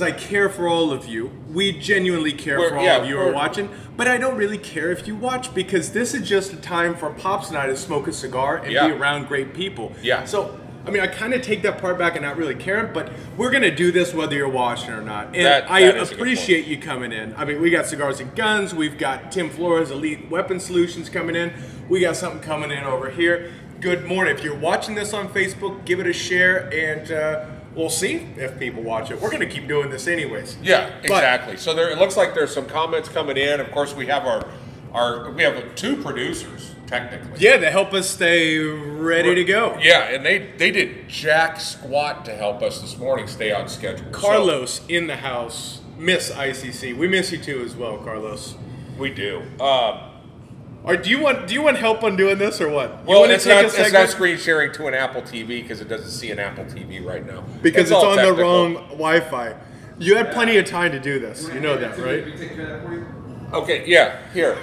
I care for all of you. We genuinely care for all of you who are watching. But I don't really care if you watch, because this is just a time for Pops and I to smoke a cigar and be around great people. Yeah. So, I mean, I kind of take that part back and not really caring, but we're going to do this whether you're watching or not. And I appreciate you coming in. I mean, we got Cigars and Guns. We've got Tim Flores' Elite Weapon Solutions coming in. We got something coming in over here. Good morning. If you're watching this on Facebook, give it a share, and we'll see if people watch it. We're going to keep doing this anyways. Yeah, exactly. So it looks like there's some comments coming in. Of course, we have we have 2 producers technically. Yeah, they help us stay ready to go. Yeah, and they did jack squat to help us this morning stay on schedule. Carlos in the house, Miss ICC. We miss you too as well, Carlos. We do. Or do you want help on doing this or what? Well, it's not screen sharing to an Apple TV because it doesn't see an Apple TV right now. Because it's on the wrong Wi-Fi. You had plenty of time to do this. You know that, right? Okay, yeah, here.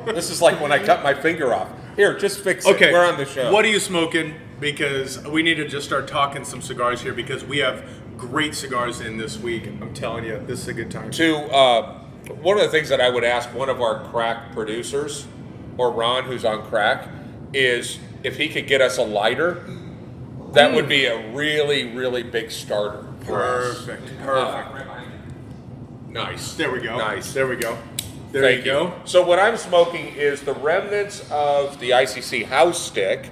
This is like when I cut my finger off. Here, just fix it. Okay. We're on the show. What are you smoking? Because we need to just start talking some cigars here, because we have great cigars in this week. I'm telling you, this is a good time. One of the things that I would ask one of our crack producers, or Ron, who's on crack, is if he could get us a lighter. That would be a really, really big starter for us. Perfect. Nice. There we go. Nice. There we go. There Thank you go. So what I'm smoking is the remnants of the ICC house stick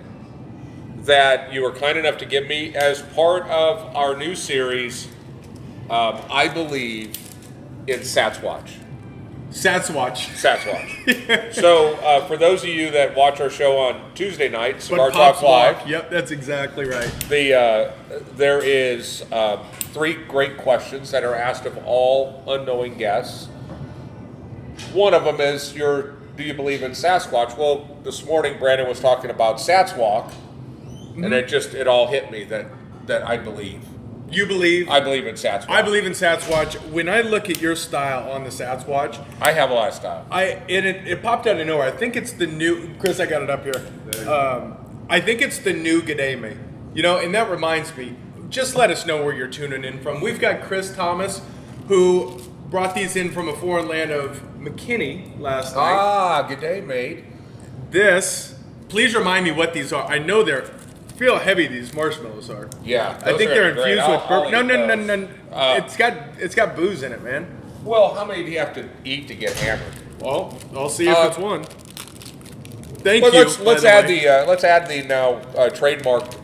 that you were kind enough to give me as part of our new series, I believe, in Sasquatch. Sasquatch. So for those of you that watch our show on Tuesday night, Cigar Talk Live. Yep, that's exactly right. There is 3 great questions that are asked of all unknowing guests. One of them is, do you believe in Sasquatch? Well, this morning Brandon was talking about Sasquatch, and it all hit me that I believe. You believe? I believe in Sasquatch. I believe in Sasquatch. When I look at your style on the Sasquatch, I have a lot of style. It popped out of nowhere. I think it's the new, Chris, I got it up here. I think it's the new G'day, you know, and that reminds me, just let us know where you're tuning in from. We've got Chris Thomas, who brought these in from a foreign land of McKinney last night. Ah, G'day, mate. Please remind me what these are. I know feel how heavy these marshmallows are. Yeah, I think they're infused with bourbon. No. It's got booze in it, man. Well, how many do you have to eat to get hammered? Well, I'll see if it's one. Thank you. Let's add the now trademarked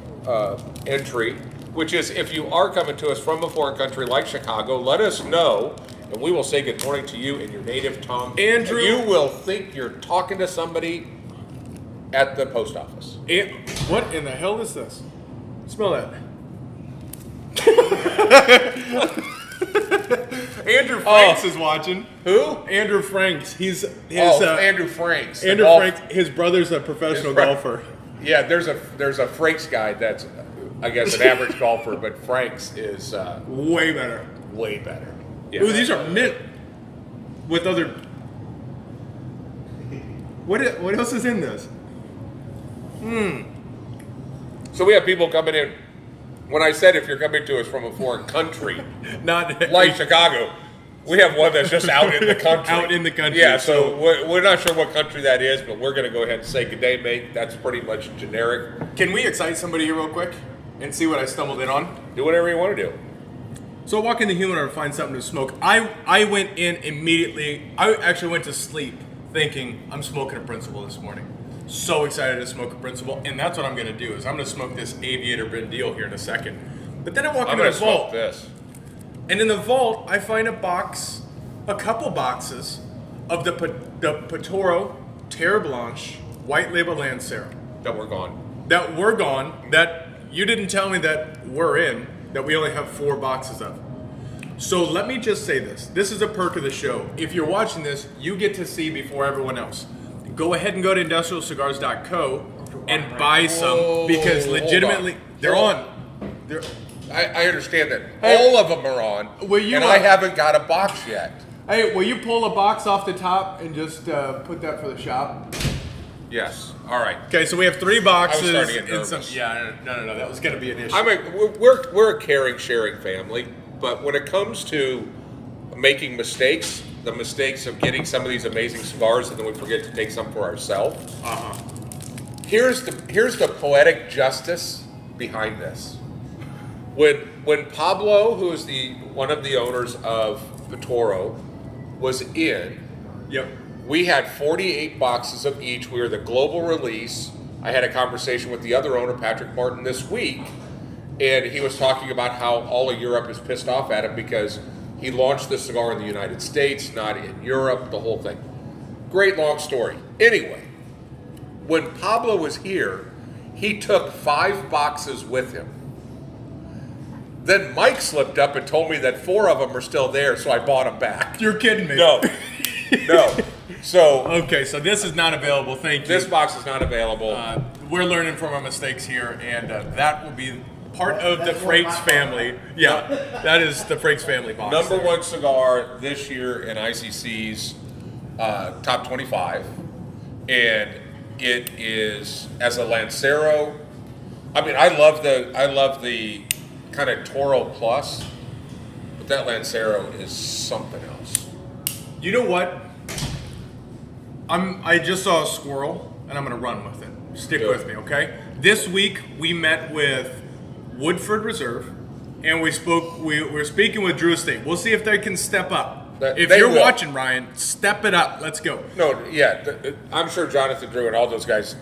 entry, which is, if you are coming to us from a foreign country like Chicago, let us know, and we will say good morning to you in your native tongue. Andrew, you will think you're talking to somebody at the post office. What in the hell is this? Smell that. Andrew Franks is watching. Who? Andrew Franks. Andrew Franks. Andrew Franks. His brother's a professional golfer. Yeah, there's a Franks guy that's, I guess, an average golfer, but Franks is way better. Way better. Yeah. Ooh, these are mint with other. What else is in this? So we have people coming in. When I said if you're coming to us from a foreign country, not like Chicago, we have one that's just out in the country. Out in the country. Yeah, so we're not sure what country that is, but we're going to go ahead and say good day, mate. That's pretty much generic. Can we excite somebody here real quick and see what I stumbled in on? Do whatever you want to do. So I walk in the humidor to find something to smoke. I went in immediately. I actually went to sleep thinking I'm smoking a Principal this morning. So excited to smoke a Principal, and that's what I'm going to do. Is I'm going to smoke this Aviator Brindille here in a second. But then I walk into the vault, and in the vault I find a couple boxes of the Patoro Terre Blanche White Label Lancero that were gone. That you didn't tell me that we're in. That we only have 4 boxes of. So let me just say this. This is a perk of the show. If you're watching this, you get to see before everyone else. Go ahead and go to industrialcigars.co and buy some, because legitimately they're on. I understand that. All of them are on, and I haven't got a box yet. Hey, will you pull a box off the top and just put that for the shop? Yes. All right. Okay, so we have 3 boxes. I was starting to get nervous. No. That was going to be an issue. We're a caring, sharing family. But when it comes to making mistakes, the mistakes of getting some of these amazing cigars and then we forget to take some for ourselves. Here's the poetic justice behind this. When Pablo, who is one of the owners of Vitoro, was in, Yep. we had 48 boxes of each. We were the global release. I had a conversation with the other owner, Patrick Martin, this week, and he was talking about how all of Europe is pissed off at him because he launched the cigar in the United States, not in Europe, the whole thing. Great long story. Anyway, when Pablo was here, he took 5 boxes with him. Then Mike slipped up and told me that 4 of them are still there, so I bought them back. You're kidding me. No. So Okay, so this is not available. Thank you. this box is not available. We're learning from our mistakes here, and that will be part of the Frakes family. Yeah, that is the Frakes family box. Number 1 cigar this year in ICC's top 25, and it is as a Lancero. I mean, I love the kind of Toro Plus, but that Lancero is something else. You know what? I just saw a squirrel, and I'm going to run with it. Stick Good. with me, okay? This week we met with Woodford Reserve, and we're speaking with Drew Estate. We'll see if they can step up. If They you're will. watching, Ryan, step it up. Let's go. No, yeah, I'm sure Jonathan Drew and all those guys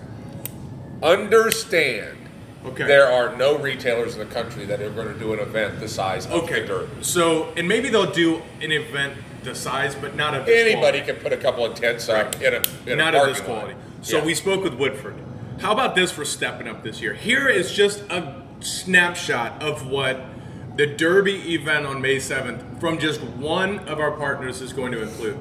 understand. Okay. There are no retailers in the country that are going to do an event the size of Okay. the Derby. So, and maybe they'll do an event the size, but not of this Anybody quality. can put a couple of tents up in a Not of parking this lot. quality. So Yeah. we spoke with Woodford. How about this for stepping up this year? Here is just a snapshot of what the Derby event on May 7th from just one of our partners is going to include.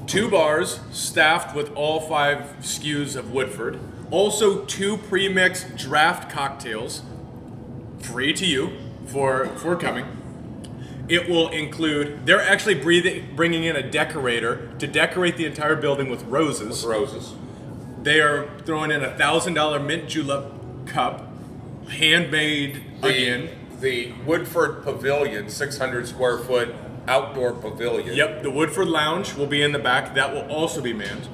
2 bars staffed with all 5 SKUs of Woodford. Also 2 pre-mixed draft cocktails, free to you for coming. It will include, they're actually bringing in a decorator to decorate the entire building with roses. Roses. They are throwing in a $1,000 mint julep cup, handmade again. The Woodford Pavilion, 600 square foot outdoor pavilion. Yep, the Woodford Lounge will be in the back. That will also be manned.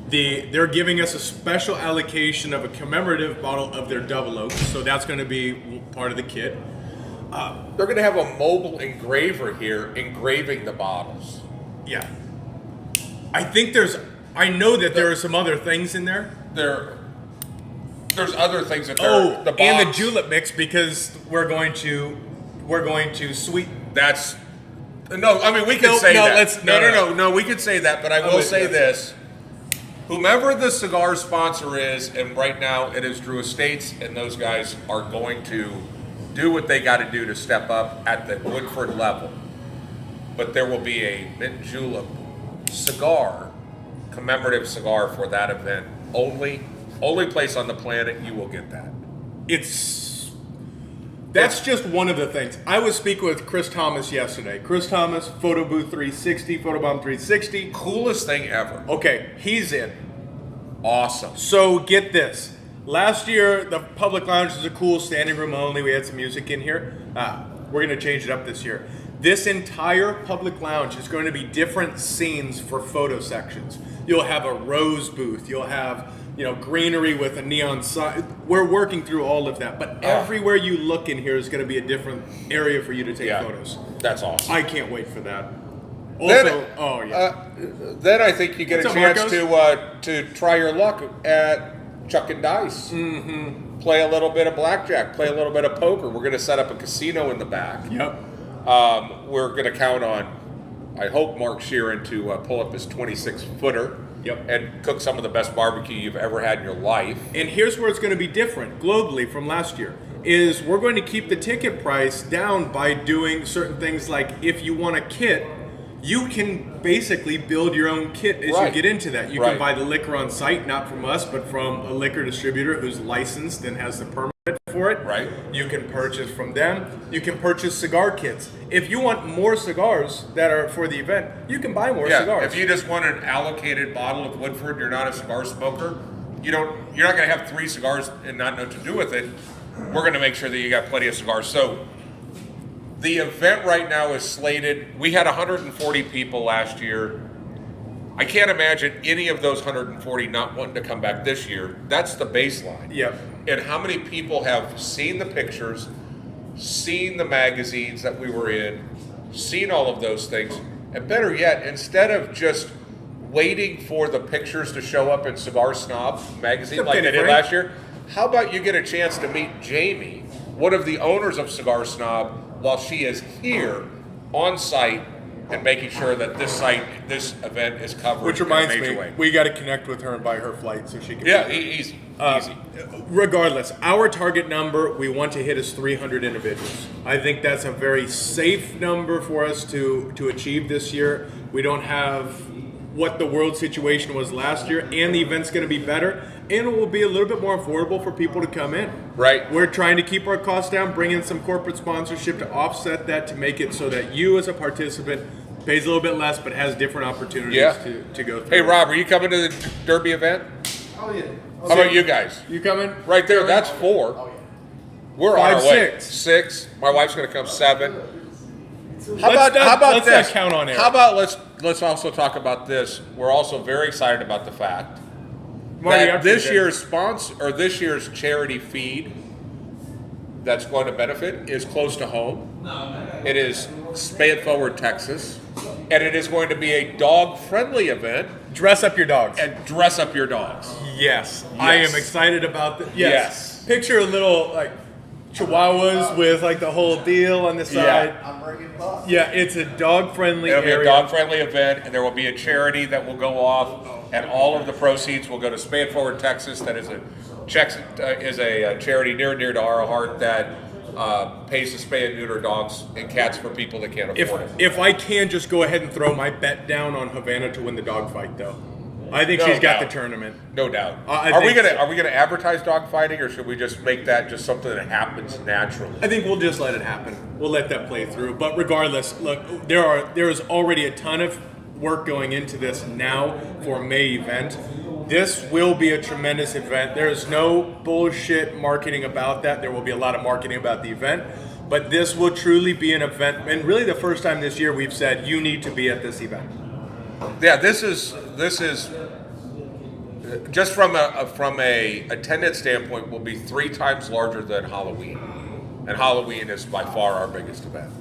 They're giving us a special allocation of a commemorative bottle of their Double Oak, so that's going to be part of the kit. They're going to have a mobile engraver here engraving the bottles. Yeah. I know that there are some other things in there. There's other things that Oh, the box, and the julep mix because we're going to sweeten. That's no. I mean, we could say no, that. let's- No. We could say that, but I will with say this. this: whomever the cigar sponsor is, and right now it is Drew Estates, and those guys are going to do what they got to do to step up at the Woodford level. But there will be a mint julep cigar, commemorative cigar for that event. Only place on the planet you will get that. That's just one of the things. I was speaking with Chris Thomas yesterday. Chris Thomas, Photo Booth 360, Photobomb 360. Coolest thing ever. Okay, he's in. Awesome. So get this. Last year, the public lounge was a cool standing room only. We had some music in here. We're going to change it up this year. This entire public lounge is going to be different scenes for photo sections. You'll have a rose booth. You'll have, greenery with a neon sign. We're working through all of that. But everywhere you look in here is going to be a different area for you to take photos. That's awesome. I can't wait for that. Also, Then I think you get What's a up, chance Marcos? to try your luck at Chuck and Dice. Mm-hmm. Play a little bit of blackjack. Play a little bit of poker. We're going to set up a casino in the back. Yep. We're going to count on, I hope, Mark Sheeran to pull up his 26-footer. Yep. And cook some of the best barbecue you've ever had in your life. And here's where it's going to be different globally from last year, is we're going to keep the ticket price down by doing certain things like if you want a kit, you can basically build your own kit as you get into that. You can buy the liquor on site, not from us, but from a liquor distributor who's licensed and has the permit for it. Right. You can purchase from them. You can purchase cigar kits. If you want more cigars that are for the event, you can buy more cigars. If you just want an allocated bottle of Woodford, you're not a cigar smoker, you're not going to have 3 cigars and not know what to do with it. We're going to make sure that you got plenty of cigars. So The event right now is slated. We had 140 people last year. I can't imagine any of those 140 not wanting to come back this year. That's the baseline. Yep. And how many people have seen the pictures, seen the magazines that we were in, seen all of those things, and better yet, instead of just waiting for the pictures to show up in Cigar Snob magazine like they did last year, how about you get a chance to meet Jamie, one of the owners of Cigar Snob, while she is here on site and making sure that this event is covered. Which reminds in a major me, way. we got to connect with her and buy her flight so she can. Yeah, easy. Regardless, our target number we want to hit is 300 individuals. I think that's a very safe number for us to achieve this year. We don't have what the world situation was last year, and the event's going to be better, and it will be a little bit more affordable for people to come in. Right. We're trying to keep our costs down, bring in some corporate sponsorship to offset that, to make it so that you as a participant pays a little bit less but has different opportunities to go through. Hey, Rob, are you coming to the Derby event? Oh, yeah. How about you guys? You coming? Right there, that's 4. Oh, yeah. We're 5, on our way. 6. 6. My wife's going to come 7. Let's not this? count on air. How about let's also talk about this. We're also very excited about the fact that this year's charity feed that's going to benefit is close to home. It is Spay It Forward, Texas, and it is going to be a dog-friendly event. Dress up your dogs. And dress up your dogs. Yes. I am excited about this. Yes. Picture a little like Chihuahuas with like the whole deal on the side. I'm bringing bucks. Yeah, it's a dog-friendly It'll be area. a dog-friendly event, and there will be a charity that will go off, and all of the proceeds will go to Spay It Forward, Texas. That is a charity near and dear to our heart that pays to spay and neuter dogs and cats for people that can't afford it. If I can just go ahead and throw my bet down on Havana to win the dog fight, though. I think No she's got doubt. the tournament. No doubt. I Are we think gonna advertise dog fighting, or should we just make that just something that happens naturally? I think we'll just let it happen. We'll let that play through. But regardless, look, there is already a ton of work going into this now for a May event. This will be a tremendous event. There is no bullshit marketing about that. There will be a lot of marketing about the event. But this will truly be an event, and really the first time this year we've said you need to be at this event. Yeah, this is just from a attendance standpoint will be 3 times larger than Halloween, and Halloween is by far our biggest event.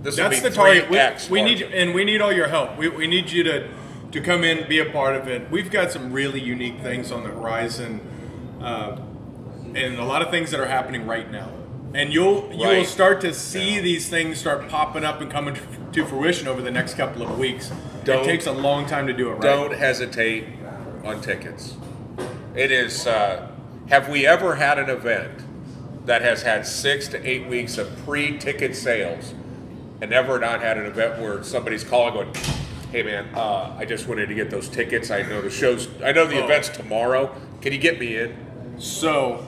This will That's be the target. 3x We need larger. and we need all your help. We need you to come in, be a part of it. We've got some really unique things on the horizon, and a lot of things that are happening right now. And you will Right. start to see these things start popping up and coming to fruition over the next couple of weeks. It takes a long time to do it right. Don't hesitate on tickets. It is. Have we ever had an event that has had 6 to 8 weeks of pre-ticket sales, and never not had an event where somebody's calling going, "Hey man, I just wanted to get those tickets. I know the show's. I know the event's tomorrow. Can you get me in?" So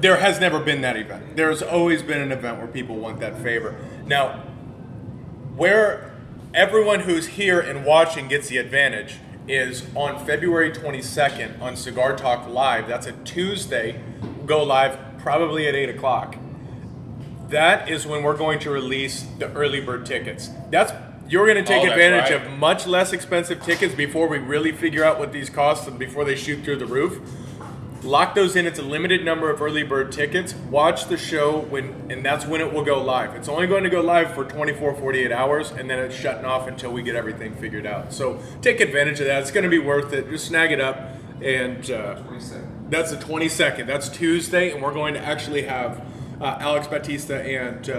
there has never been that event. There's always been an event where people want that favor. Now, where everyone who's here and watching gets the advantage is on February 22nd on Cigar Talk Live. That's a Tuesday. Go live probably at 8 o'clock. That is when we're going to release the early bird tickets. You're going to take advantage of much less expensive tickets before we really figure out what these cost and before they shoot through the roof. Lock those in. It's a limited number of early bird tickets. Watch the show and that's when it will go live. It's only going to go live for 24, 48 hours, and then it's shutting off until we get everything figured out. So take advantage of that. It's going to be worth it. Just snag it up. And that's the 22nd. That's Tuesday, and we're going to actually have Alex Batista and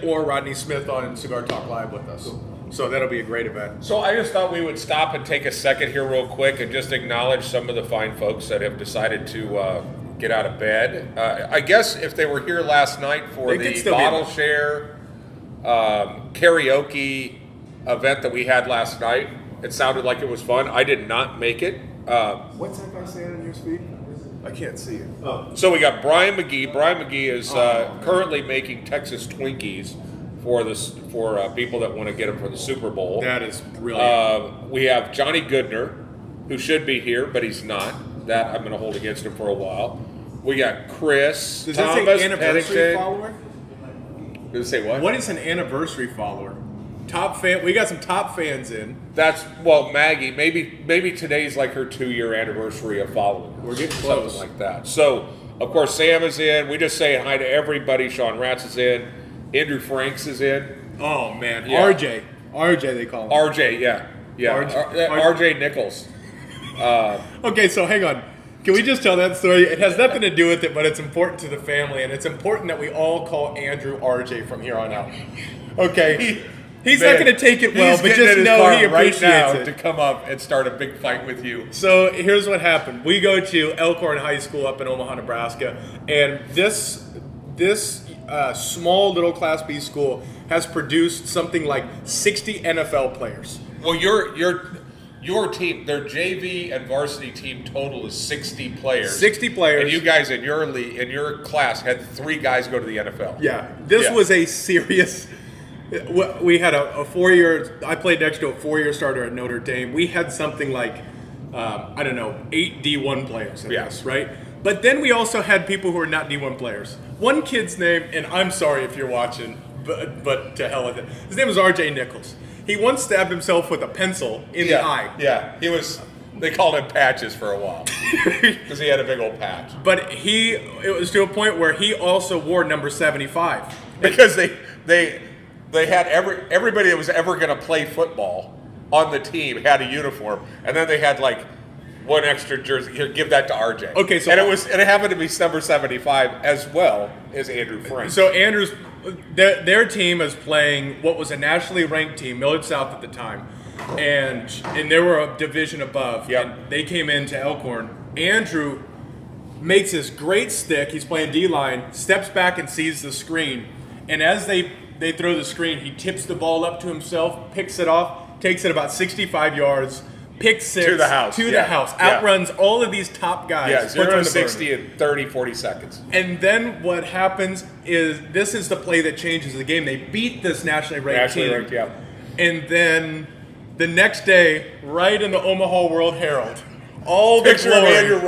or Rodney Smith on Cigar Talk Live with us. So that'll be a great event. So I just thought we would stop and take a second here real quick and just acknowledge some of the fine folks that have decided to get out of bed. I guess if they were here last night for the bottle share karaoke event that we had last night, it sounded like it was fun. I did not make it. What's that guy saying on your speed? I can't see it. Oh. So we got Brian McGee. Brian McGee is currently making Texas Twinkies for people that want to get them for the Super Bowl. That is brilliant. We have Johnny Goodner, who should be here, but he's not. That I'm going to hold against him for a while. We got Chris Does Thomas that say anniversary Pennington. follower? Did it say what? What is an anniversary follower? Top fan. We got some top fans in. That's Maggie. Maybe today's like her 2-year anniversary of following. We're getting close. Something like that. So of course Sam is in. We just saying hi to everybody. Sean Ratz is in. Andrew Franks is in. Oh man, Yeah. RJ they call him. RJ, yeah. RJ Nichols. Okay, so hang on. Can we just tell that story? It has nothing to do with it, but it's important to the family, and it's important that we all call Andrew RJ from here on out. Okay. He's not going to take it well, but just know he appreciates it. To come up and start a big fight with you. So here's what happened. We go to Elkhorn High School up in Omaha, Nebraska, and this small little Class B school has produced something like 60 NFL players. Well, your team, their JV and varsity team total is 60 players. 60 players. And you guys in your league, in your class had 3 guys go to the NFL. Yeah, this was a serious. We had a 4-year. I played next to a 4-year starter at Notre Dame. We had something like 8 D1 players in this, right? But then we also had people who are not D1 players. One kid's name, and I'm sorry if you're watching, but to hell with it. His name was RJ Nichols. He once stabbed himself with a pencil in the eye. Yeah, he was. They called him Patches for a while because he had a big old patch. But it was to a point where he also wore number 75 because they had everybody that was ever going to play football on the team had a uniform, and then they had like one extra jersey. Here, give that to RJ. Okay, so it happened to be number 75 as well as Andrew Frank. So Andrew's their team is playing what was a nationally ranked team, Millard South at the time, and they were a division above. Yep. And they came into Elkhorn. Andrew makes this great stick. He's playing D-line, steps back and sees the screen, and as they throw the screen, he tips the ball up to himself, picks it off, takes it about 65 yards. Pick 6 to the house. Outruns all of these top guys. Yeah, 0 to 60 in 30, 40 seconds. And then what happens is this is the play that changes the game. They beat this nationally ranked team. Yeah. And then the next day, right in the Omaha World Herald, all the picture of glory. Andrew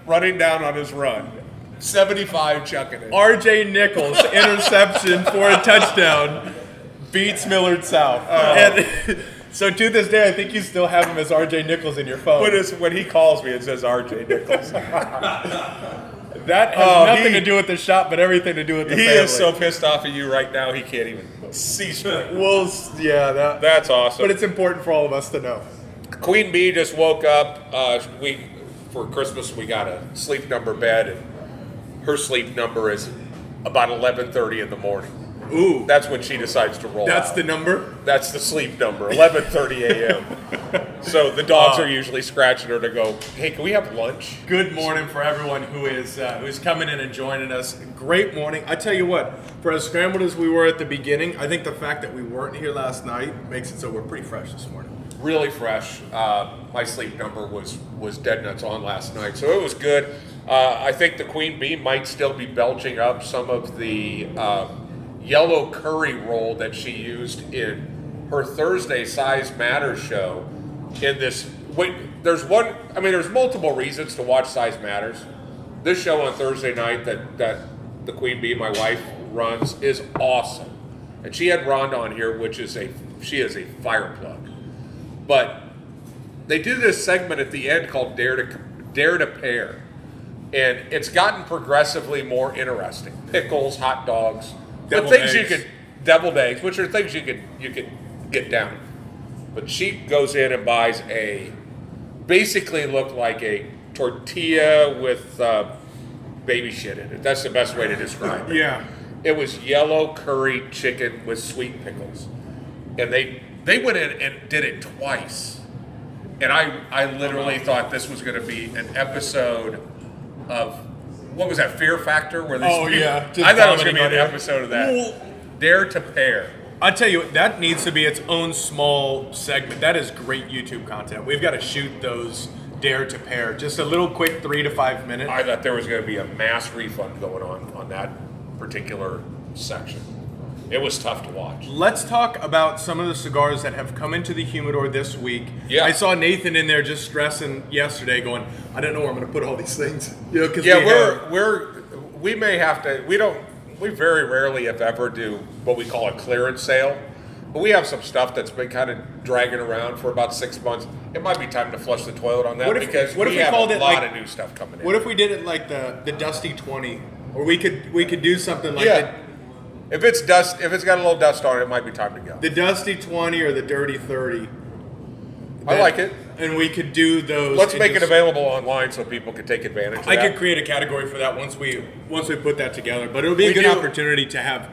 running down on his run. 75 chucking it. RJ Nichols interception for a touchdown beats Millard South. And so to this day, I think you still have him as RJ Nichols in your phone. When he calls me, it says RJ Nichols. That has nothing to do with the shop, but everything to do with the family. He is so pissed off at you right now, he can't even see straight. Well, yeah, that's awesome. But it's important for all of us to know. Queen Bee just woke up. For Christmas, we got a sleep number bed, and her sleep number is about 11:30 in the morning. Ooh. That's when she decides to roll That's out. the number? That's the sleep number, 11:30 a.m. So the dogs are usually scratching her to go, hey, can we have lunch? Good morning for everyone who's coming in and joining us. Great morning. I tell you what, for as scrambled as we were at the beginning, I think the fact that we weren't here last night makes it so we're pretty fresh this morning. Really fresh. My sleep number was dead nuts on last night, so it was good. I think the Queen Bee might still be belching up some of the yellow curry roll that she used in her Thursday Size Matters show. There's multiple reasons to watch Size Matters. This show on Thursday night that the Queen Bee, my wife, runs is awesome. And she had Rhonda on here, she is a fire plug. But they do this segment at the end called Dare to Pair. And it's gotten progressively more interesting. Pickles, hot dogs, deviled eggs, which are things you can get down. But she goes in and buys basically looked like a tortilla with baby shit in it. That's the best way to describe it. Yeah. It was yellow curry chicken with sweet pickles. And they went in and did it twice. And I literally thought this was going to be an episode of, what was that, Fear Factor? Where these people, I thought it was going to be an episode of that. Well, Dare to Pair. I tell you, that needs to be its own small segment. That is great YouTube content. We've got to shoot those Dare to Pair. Just a little quick 3 to 5 minutes. I thought there was going to be a mass refund going on that particular section. It was tough to watch. Let's talk about some of the cigars that have come into the humidor this week. Yeah. I saw Nathan in there just stressing yesterday, going, I don't know where I'm going to put all these things. we very rarely, if ever, do what we call a clearance sale. But we have some stuff that's been kind of dragging around for about 6 months. It might be time to flush the toilet on that because we have a lot of new stuff coming in. What if we did it like the Dusty 20, or we could do something like if it's got a little dust on it, it might be time to go. The Dusty 20 or the Dirty 30. I like it. And we could do those. Let's make it available online so people can take advantage of that. I could create a category for that once we put that together. But it would be a good opportunity to have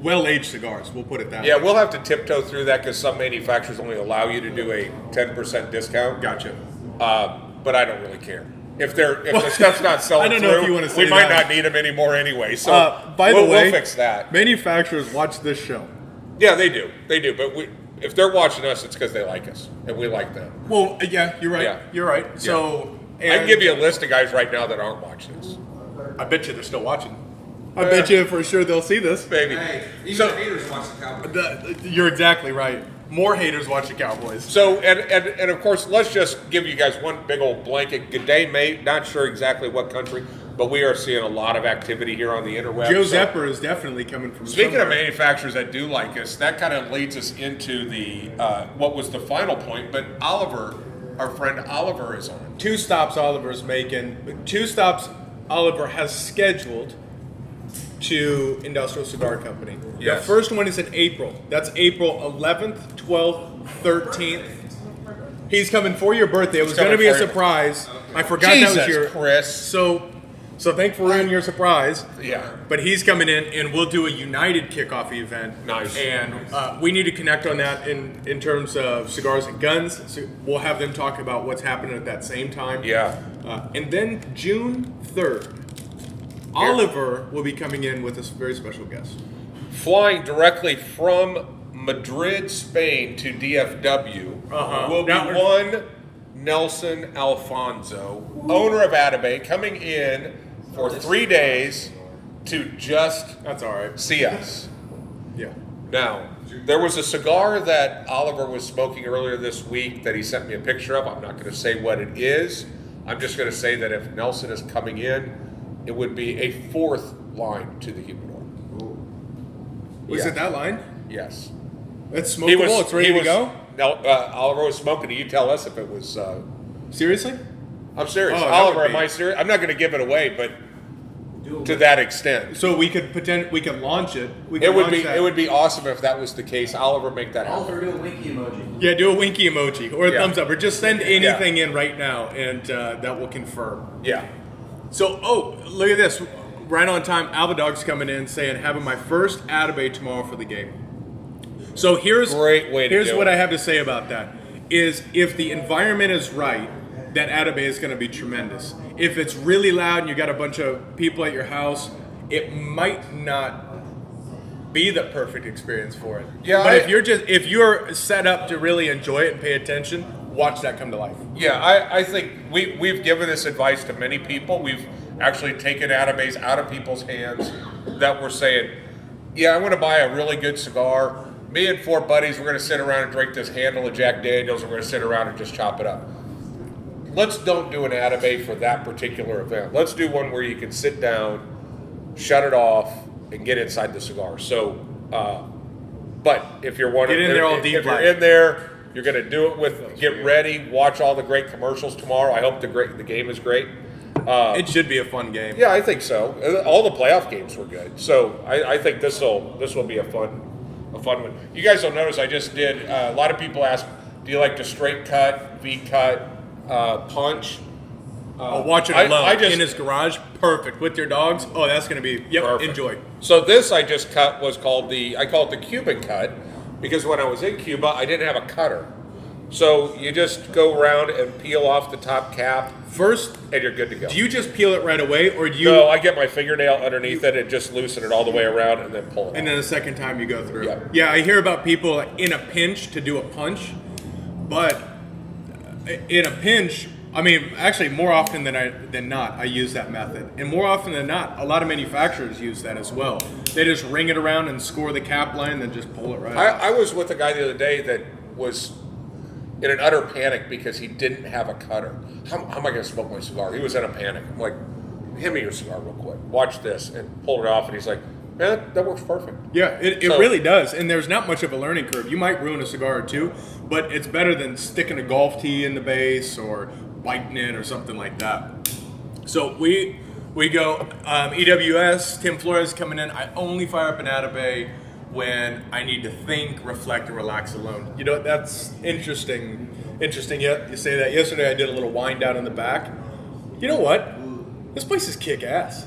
well-aged cigars. We'll put it that way. Yeah, we'll have to tiptoe through that because some manufacturers only allow you to do a 10% discount. Gotcha. But I don't really care. If the stuff's not selling I don't know if you want to say we might not need them anymore anyway. So by the way, we'll fix that. Manufacturers watch this show. Yeah, they do. They do. But if they're watching us, it's because they like us and we like them. Well, yeah, you're right. Yeah. You're right. So I can give you a list of guys right now that aren't watching us. I bet you they're still watching. I bet you for sure they'll see this. Baby. Hey, even the haters watch the Cowboys. You're exactly right. More haters watch the Cowboys. So, and of course, let's just give you guys one big old blanket. Good day, mate. Not sure exactly what country, but we are seeing a lot of activity here on the interweb. Joe Zepper is definitely coming from Speaking somewhere. of manufacturers that do like us, that kind of leads us into the what was the final point, but Oliver, our friend Oliver is on. 2 stops Oliver's making. 2 stops Oliver has scheduled to Industrial Cigar Company. Yes. The first one is in April. That's April 11th, 12th, 13th. He's coming for your birthday. It was going to be a surprise. I forgot that was your... Chris. So thanks for ruining your surprise. Yeah. But he's coming in, and we'll do a united kickoff event. Nice. And we need to connect on that in terms of Cigars and Guns. So we'll have them talk about what's happening at that same time. Yeah. And then June 3rd, Oliver will be coming in with a very special guest. Flying directly from Madrid, Spain to DFW will be one Nelson Alfonso, owner of Atabay, coming in for 3 days to just That's all right. see us. Yeah. Now, there was a cigar that Oliver was smoking earlier this week that he sent me a picture of. I'm not going to say what it is. I'm just going to say that if Nelson is coming in, it would be a 4th line to the humidor. Was it that line? Yes. It's smokable. It's ready to go? No, Oliver was smoking it. You tell us if it was... Seriously? I'm serious. Oh, that Oliver, would be- am I serious? I'm not going to give it away, but to that extent. So we could launch it. It would be awesome if that was the case. Oliver, make that happen. Oliver, do a winky emoji. Yeah, do a winky emoji or a Yeah. thumbs up, or just send anything in right now, and that will confirm. Yeah. So, look at this. Right on time, Alva Dog's coming in saying, having my first Atabay tomorrow for the game. So here's Great way to here's do what it. I have to say about that. Is if the environment is right, that Atabay is going to be tremendous. If it's really loud and you got a bunch of people at your house, it might not be the perfect experience for it. Yeah, But if you're set up to really enjoy it and pay attention, watch that come to life. Yeah, I think we've given this advice to many people. We've actually taken Atabays out of people's hands that were saying, yeah, I want to buy a really good cigar. Me and 4 buddies, we're going to sit around and drink this handle of Jack Daniels, and we're going to sit around and just chop it up. Let's don't do an Atabay for that particular event. Let's do one where you can sit down, shut it off, and get inside the cigar. So, but if you're one, Get in there all deep if you're light. in there, you're going to do it with. Get ready, watch all the great commercials tomorrow. I hope the game is great. It should be a fun game. Yeah, I think so. All the playoff games were good, so I think this will be a fun one. You guys will notice I just did. A lot of people ask, do you like the straight cut, V cut, punch? Watch it alone in his garage. Perfect with your dogs. Oh, that's going to be Perfect. Enjoy. So this I just cut was called I call it the Cuban Cut because when I was in Cuba I didn't have a cutter. So you just go around and peel off the top cap First, and you're good to go. do you just peel it right away, or do you? No, I get my fingernail underneath it and just loosen it all the way around and then pull it. And then the second time you go through. Yeah. Yeah, I hear about people in a pinch to do a punch, but in a pinch, I mean, actually, more often than not, I use that method, and more often than not, a lot of manufacturers use that as well. They just ring it around and score the cap line, then just pull it right. I was with a guy the other day that was in an utter panic because he didn't have a cutter. How am I going to smoke my cigar? He was in a panic. I'm like, hand me your cigar real quick. Watch this, and pulled it off, and he's like, man, that works perfect. Yeah, it really does. And there's not much of a learning curve. You might ruin a cigar or two, but it's better than sticking a golf tee in the base or biting it or something like that. So we go EWS, Tim Flores coming in. I only fire up an Atabay when I need to think, reflect, and relax alone. You know, that's interesting. Yeah, you say that. Yesterday I did a little wind down in the back. You know what? This place is kick ass.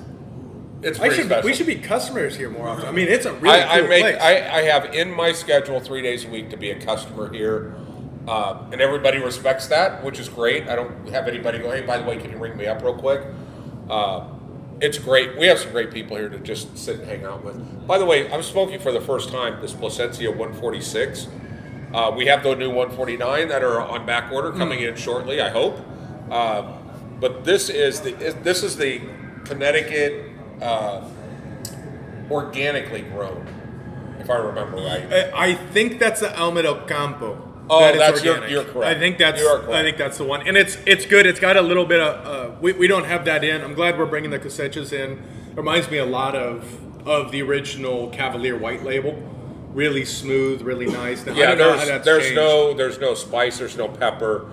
It's pretty special. We should be customers here more often. I mean, it's a really cool place. I have in my schedule 3 days a week to be a customer here, and everybody respects that, which is great. I don't have anybody go, hey, by the way, can you ring me up real quick? It's great. We have some great people here to just sit and hang out with. By the way, I'm smoking for the first time this Plasencia 146. We have the new 149 that are on back order coming in shortly, I hope. But this is the Connecticut organically grown, if I remember right. I think that's the Alma del Campo. Oh, you're correct. I think that's the one, and it's good. It's got a little bit of we don't have that in. I'm glad we're bringing the cosechas in. Reminds me a lot of the original Cavalier White Label. Really smooth, really nice. Now, yeah, I don't know how that's there's changed. no spice, there's no pepper.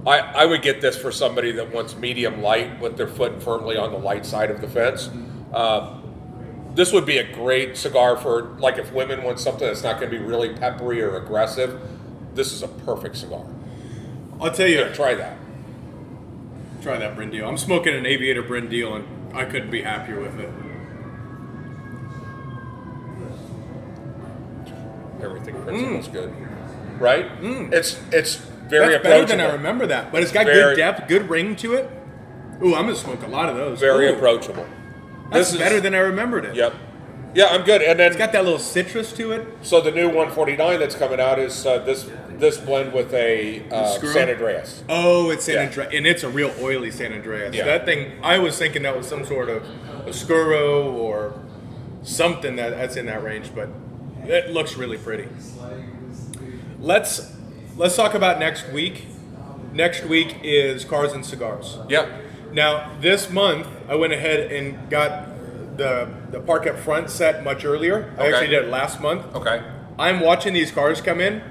I would get this for somebody that wants medium light with their foot firmly on the light side of the fence. This would be a great cigar for, like, if women want something that's not going to be really peppery or aggressive. This is a perfect cigar. I'll tell you. Yeah, try that. Try that Brindillo. I'm smoking an Aviator Brindillo, and I couldn't be happier with it. Everything principle's good, right? It's very That's approachable. better than I remember that, but it's got good depth, good ring to it. Ooh, I'm gonna smoke a lot of those. Very Ooh, approachable. That's better than I remembered it. Yep. Yeah, I'm good. And then It's got that little citrus to it. so the new 149 that's coming out is this blend with a San Andreas. Oh, it's San Andreas, and it's a real oily San Andreas. Yeah. That thing, I was thinking that was some sort of Oscuro or something that's in that range, but it looks really pretty. Let's talk about next week. Next week is Cars and Cigars. Yep. Now, this month, I went ahead and got the park up front set much earlier. I actually did it last month. Okay. I'm watching these cars come in,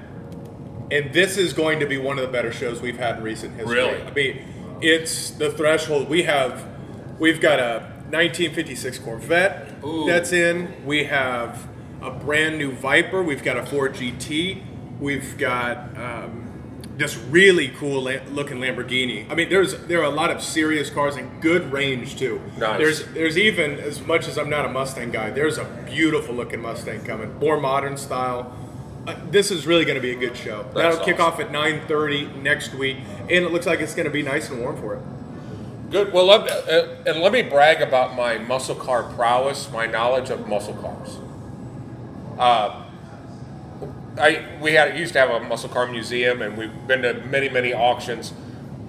and this is going to be one of the better shows we've had in recent history. Really? I mean, it's the threshold. We've got a 1956 Corvette that's in. We have a brand new Viper. We've got a Ford GT. We've got this really cool looking Lamborghini. I mean, there are a lot of serious cars and good range too. Nice. There's even, as much as I'm not a Mustang guy, there's a beautiful looking Mustang coming, more modern style. This is really going to be a good show. That'll kick off at 9:30 next week, and it looks like it's going to be nice and warm for it. Good. Well, let me brag about my muscle car prowess, my knowledge of muscle cars. We used to have a muscle car museum, and we've been to many auctions.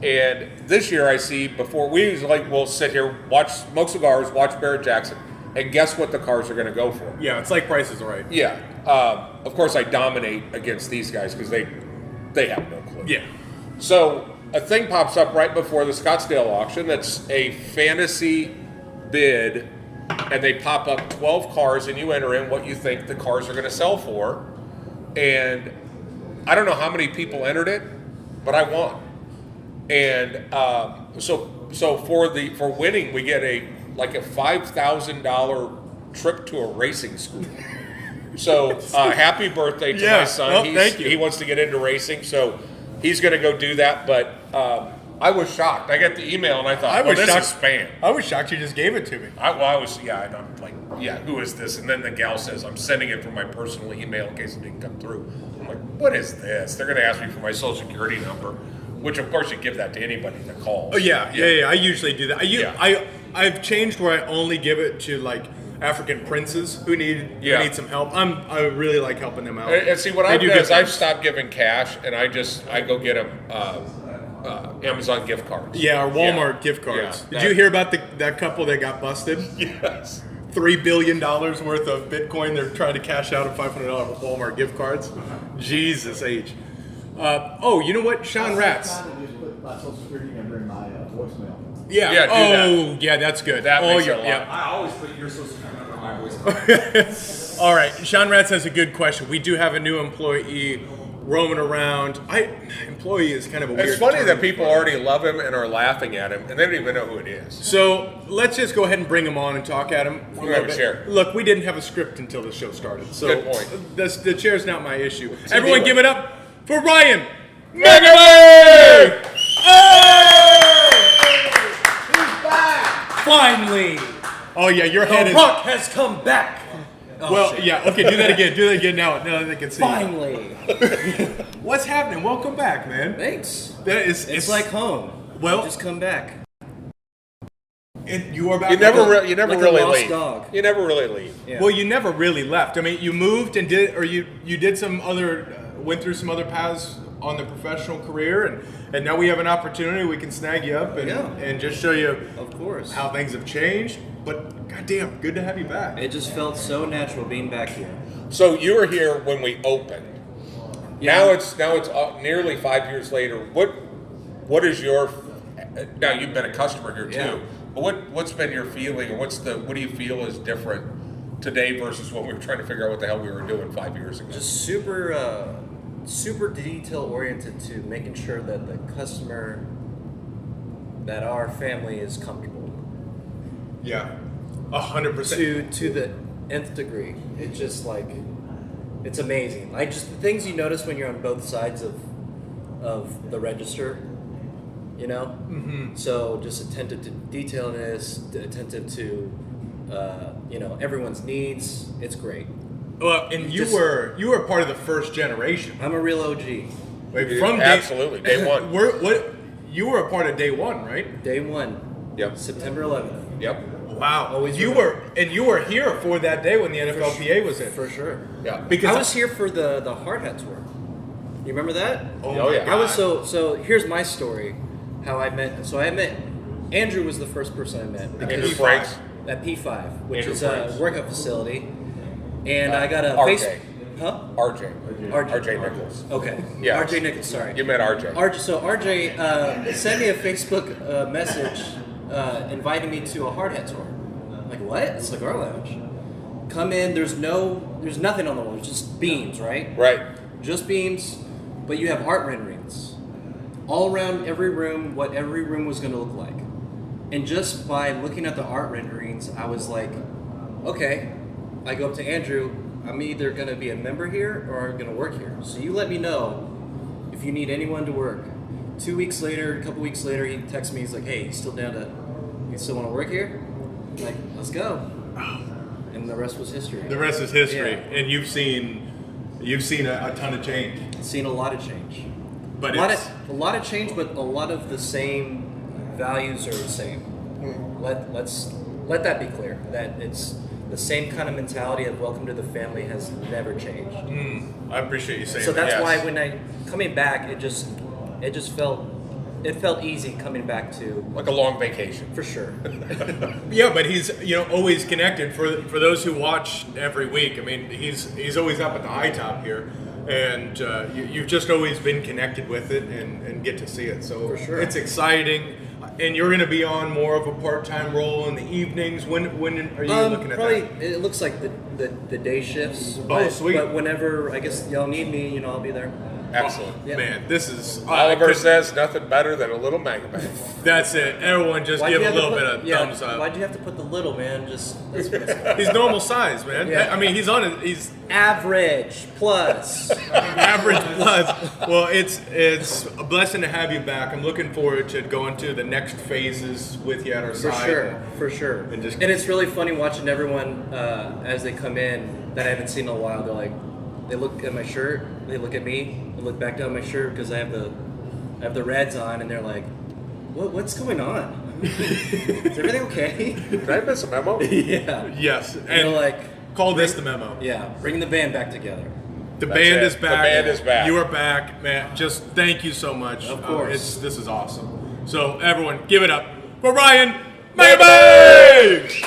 And this year, I see we'll sit here, smoke cigars, watch Barrett Jackson, and guess what the cars are going to go for. Yeah, it's like Price is Right. Yeah. Of course, I dominate against these guys because they have no clue. Yeah. So a thing pops up right before the Scottsdale auction that's a fantasy bid, and they pop up 12 cars, and you enter in what you think the cars are going to sell for. And I don't know how many people entered it, but I won. And so for winning, we get a $5,000 trip to a racing school. So happy birthday to my son. Thank you. He wants to get into racing, so he's going to go do that. But I was shocked. I got the email and I thought, this is spam. I was shocked you just gave it to me. I'm like, who is this? And then the gal says, I'm sending it from my personal email in case it didn't come through. I'm like, what is this? They're going to ask me for my social security number, which of course you give that to anybody that calls. Oh yeah. I usually do that. I've changed where I only give it to like African princes who need some help. I really like helping them out. And see, what I've done is I've stopped giving cash, and I go get them Amazon gift cards. Yeah, or Walmart gift cards. Did you hear about that couple that got busted? Yes. $3 billion worth of Bitcoin. They're trying to cash out of $500 Walmart gift cards. Jesus H. You know what? Sean Ratz. I just put my social security number in my voicemail. Yeah. Yeah, do that. Yeah, that's good. That makes it a lot. yeah. I always put you're so sweet on my voice. All right, Sean Ratz has a good question. We do have a new employee roaming around. Employee is kind of a weird It's funny term. that people already love him and are laughing at him, and they don't even know who it is. So let's just go ahead and bring him on and talk at him. We'll have a chair. Look, we didn't have a script until the show started, so Good point. The chair's not my issue. Everyone, give it up for Ryan Megaman! Finally, Oh yeah, your head The is. Rock has come back. Oh, Well, shit. yeah. Okay, do that again. Do that again now. Now they can see. Finally. What's happening? Welcome back, man. Thanks. That is. It's like home. Well- just come back. And you are back. You never like a really lost leave. dog. You never really leave. Yeah. Well, you never really left. I mean, you moved and you did some other, went through some other paths on the professional career, and now we have an opportunity. We can snag you up and Yeah. and just show you Of course. how things have changed. But goddamn, good to have you back. It just felt so natural being back here. So you were here when we opened. Yeah. Now it's nearly 5 years later. What is your now you've been a customer here too. Yeah. But what's been your feeling, or what do you feel is different today versus when we were trying to figure out what the hell we were doing 5 years ago? Just super detail oriented to making sure that the customer, that our family is comfortable. Yeah, 100%. To the nth degree. It's just like, it's amazing. Like just the things you notice when you're on both sides of the register, you know. Mm-hmm. So just attentive to detailedness, attentive to everyone's needs. It's great. Well, and you Just- were part of the first generation. I'm a real OG. Like, Absolutely, day one. You were a part of day one, right? Day one. Yep. September 11th. Yep. Wow. Always you were here for that day when the NFLPA was in. For sure. Yeah. Because I was here for the hard hat tour. You remember that? Oh, Oh, my yeah. God. I was so here's my story. How I met Andrew was the first person I met. Andrew P5. Franks. At P5, which Andrew is Franks. a workout facility. And I got a RJ. Huh? RJ. RJ. RJ Nichols. Okay. Yeah. RJ Nichols, sorry. You met RJ. RJ sent me a Facebook message inviting me to a hard hat tour. I'm like, what? It's Cigar Lounge. Come in. There's nothing on the wall. It's just beams, right? Right. Just beams, but you have art renderings all around every room. What every room was going to look like, and just by looking at the art renderings, I was like, okay. I go up to Andrew. I'm either going to be a member here or I'm going to work here. So you let me know if you need anyone to work. 2 weeks later, a couple weeks later, he texts me. He's like, "Hey, you still want to work here?" I'm like, let's go. And the rest was history. The rest is history, Yeah. and you've seen a ton of change. Seen a lot of change. But a lot of change, but a lot of the same values are the same. Let that be clear. That it's the same kind of mentality of welcome to the family has never changed. I appreciate you saying So that. that's yes. why when coming back, it just felt easy coming back to, Like a long vacation. for sure. Yeah, but he's always connected. For those who watch every week, I mean, he's always up at the high top here, and you've just always been connected with it and get to see it. So For sure. it's exciting. And you're going to be on more of a part-time role in the evenings. When are you looking at Probably that? it looks like the day shifts. Sweet. But whenever I guess y'all need me, I'll be there. Excellent. Yeah. Man, this is Oliver says nothing better than a little mega man. That's it. Everyone just Why'd give you a have to little put- bit of thumbs up. Why'd you have to put the little, man? Just let's mess it up. He's normal size, man. Yeah. I mean, he's Average plus. average plus. Well, it's a blessing to have you back. I'm looking forward to going to the next phases with you at our For side. sure, for sure. And just- it's really funny watching everyone as they come in that I haven't seen in a while. They're like, they look at my shirt, they look at me, they look back down my shirt because I have the reds on, and they're like, what's going on? Is everything okay? Did I miss a memo? Yeah. Yes, And and they're like, call this the memo. yeah, bring the band back together. The That's band it. is The back. band is back. You are back, man. Just thank you so much. Of course. This is awesome. So everyone, give it up for Ryan Megaman!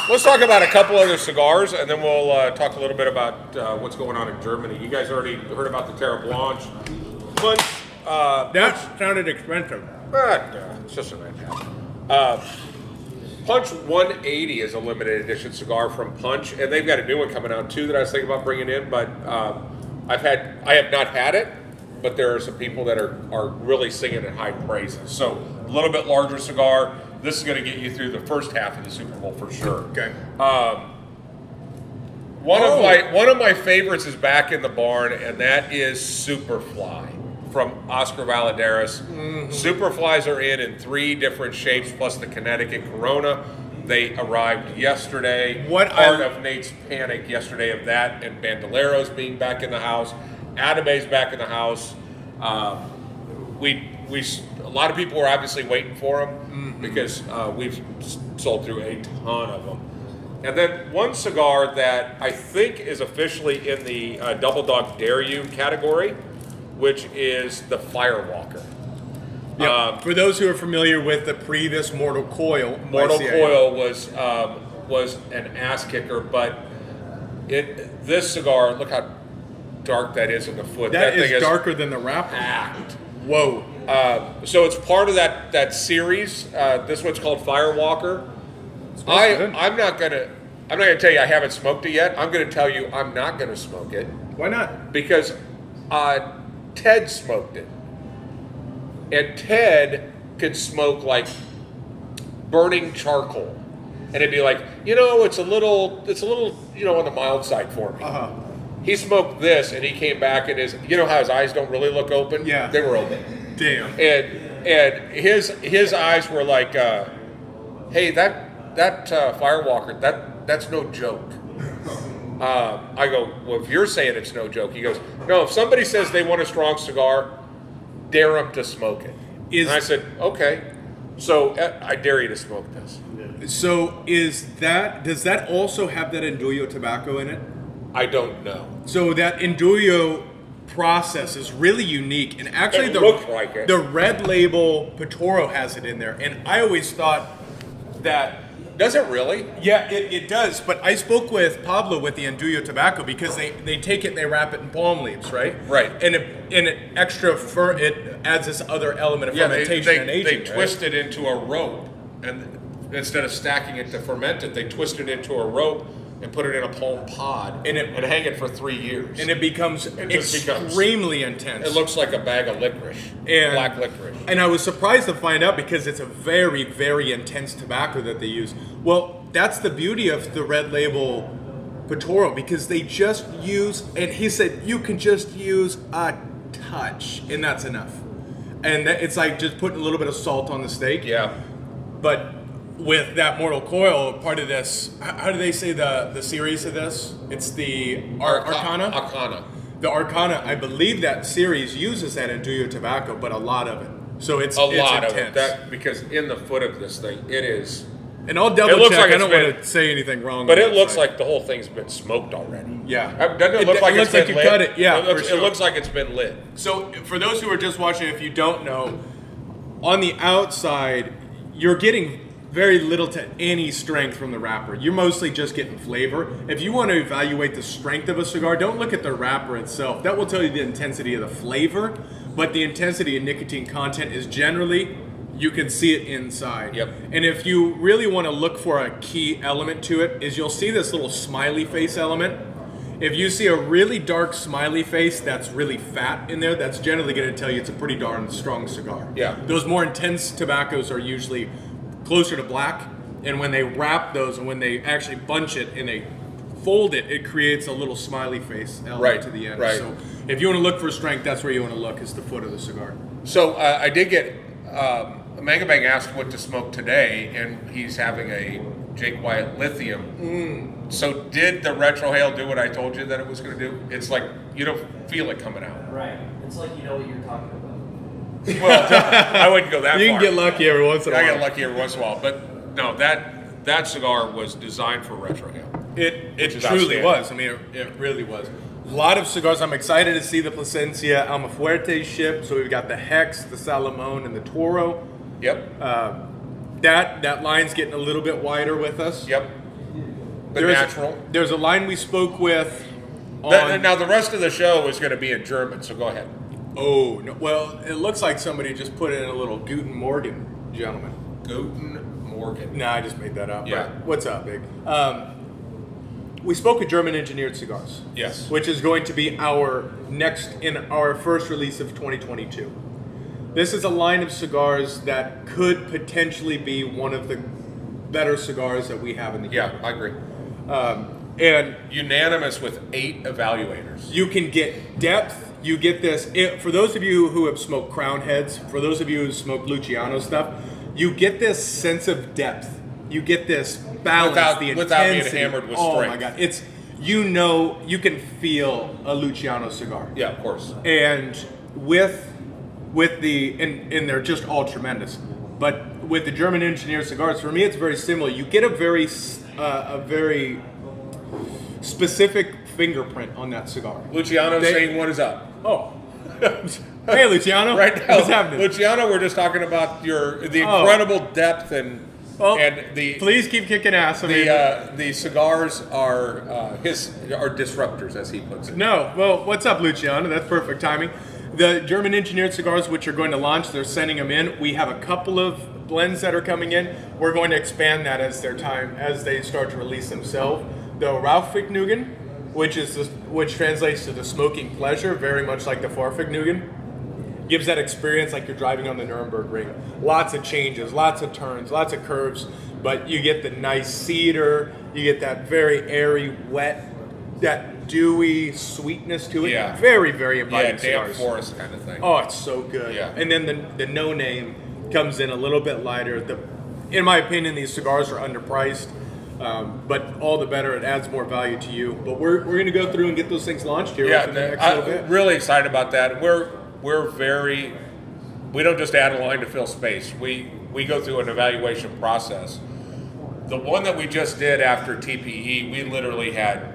Let's talk about a couple other cigars, and then we'll talk a little bit about what's going on in Germany. You guys already heard about the Terra Blanche. But That sounded expensive. It's just a nightcap. Punch 180 is a limited edition cigar from Punch, and they've got a new one coming out too that I was thinking about bringing in. But I have not had it, but there are some people that are really singing in high praises. So a little bit larger cigar. This is going to get you through the first half of the Super Bowl for sure. Okay. One of my favorites is back in the barn, and that is Superfly from Oscar Valedares. Mm-hmm. Superflies are in 3 different shapes, plus the Connecticut Corona. They arrived yesterday. Part of Nate's panic yesterday of that, and Bandoleros being back in the house. Adame's back in the house. A lot of people were obviously waiting for them because we've sold through a ton of them. And then one cigar that I think is officially in the Double Dog Dare You category, which is the Firewalker. Yeah. For those who are familiar with the previous Mortal Coil, was an ass kicker, but this cigar, look how dark that is in the foot. That thing is darker than the wrapper. Packed. Whoa. So it's part of that series. This one's called Firewalker. I'm not gonna tell you I haven't smoked it yet. I'm gonna tell you I'm not gonna smoke it. Why not? Because Ted smoked it, and Ted could smoke like burning charcoal, and it'd be like, it's a little, on the mild side for me. He smoked this, and he came back, and how his eyes don't really look open? Yeah, they were open. Damn. And his eyes were like, hey, that Firewalker, that's no joke. I go, well, if you're saying it's no joke, he goes, no, if somebody says they want a strong cigar, dare them to smoke it. And I said, okay. So I dare you to smoke this. So does that also have that Enduro Tobacco in it? I don't know. So that Enduro process is really unique, and actually the Red Label Patoro has it in there, and I always thought that. Does it really? Yeah, it does. But I spoke with Pablo with the Enduro Tobacco because they take it and they wrap it in palm leaves, right? Right. And it adds this other element of fermentation and aging. They twist it into a rope, and instead of stacking it to ferment it, they twist it into a rope and put it in a palm pod and hang it for 3 years. And it becomes extremely intense. It looks like a bag of licorice, black licorice. And I was surprised to find out because it's a very, very intense tobacco that they use. Well, that's the beauty of the Red Label Patoro, because they just use, and he said, you can just use a touch, and that's enough. And it's like just putting a little bit of salt on the steak. Yeah. But with that Mortal Coil, part of this, how do they say the series of this? It's the Arcana? Arcana. The Arcana, I believe that series uses that Enduro Tobacco, but a lot of it. So it's intense. Of it. Because in the foot of this thing, it is. And I'll double check. I don't want to say anything wrong. But it looks like the whole thing's been smoked already. Yeah. Doesn't it look like it's been you lit? cut it. Yeah, it looks like it's been lit. So for those who are just watching, if you don't know, on the outside, you're getting very little to any strength from the wrapper. You're mostly just getting flavor. If you want to evaluate the strength of a cigar, don't look at the wrapper itself. That will tell you the intensity of the flavor, but the intensity of nicotine content is generally, you can see it inside. Yep. And if you really want to look for a key element to it, is you'll see this little smiley face element. If you see a really dark smiley face that's really fat in there, that's generally going to tell you it's a pretty darn strong cigar. Yeah. Those more intense tobaccos are usually closer to black, and when they wrap those and when they actually bunch it and they fold it, it creates a little smiley face element to the end. Right. So if you want to look for strength, that's where you want to look, is the foot of the cigar. So I did get Mangabang asked what to smoke today, and he's having a Jake Wyatt Lithium. So did the retrohale do what I told you that it was going to do? It's like you don't feel it coming out. Right. It's like you know what you're talking about. Well, I wouldn't go that far. You can get lucky every once in a while. I get lucky every once in a while, but no, that cigar was designed for retrohale. It truly was. I mean, it really was. A lot of cigars. I'm excited to see the Plasencia Almafuerte ship. So we've got the Hex, the Salomon, and the Toro. Yep. That line's getting a little bit wider with us. Yep. Natural. There's a line we spoke with. Now the rest of the show is going to be in German, so go ahead. Oh, no. Well, it looks like somebody just put in a little Guten Morgen, gentlemen. Guten Morgen. Nah, I just made that up. Yeah. But what's up, big? We spoke of German engineered cigars. Yes. Which is going to be our first release of 2022. This is a line of cigars that could potentially be one of the better cigars that we have in the Yeah, category. I agree. And Unanimous with 8 evaluators. you can get depth. You get this. For those of you who have smoked Crown Heads, for those of you who smoke Luciano stuff, you get this sense of depth. You get this balance, the intensity. Without being hammered with oh strength. my god, it's you can feel a Luciano cigar. Yeah, of course. And with the and they're just all tremendous. But with the German engineered cigars, for me, it's very similar. You get a very specific fingerprint on that cigar. Luciano saying, what is up? Oh, hey Luciano, Right now, what's happening? Luciano, we're just talking about the incredible depth and the please keep kicking ass. I mean, the cigars are are disruptors, as he puts it. no, well, what's up, Luciano? That's perfect timing. The German engineered cigars, which are going to launch, they're sending them in. We have a couple of blends that are coming in. We're going to expand that as they start to release themselves. The Rauchvergnügen, which translates to the smoking pleasure, very much like the Fahrvergnügen, gives that experience like you're driving on the Nuremberg Ring. Lots of changes, lots of turns, lots of curves, but you get the nice cedar, you get that very airy, wet, that dewy sweetness to it. Yeah. Very, very inviting Damp cigars. forest kind of thing. Oh, it's so good. Yeah. And then the no name comes in a little bit lighter. In my opinion, these cigars are underpriced, but all the better. It adds more value to you. But we're going to go through and get those things launched here Yeah, within the next little bit. I'm really excited about that. We don't just add a line to fill space. We go through an evaluation process. The one that we just did after TPE, we literally had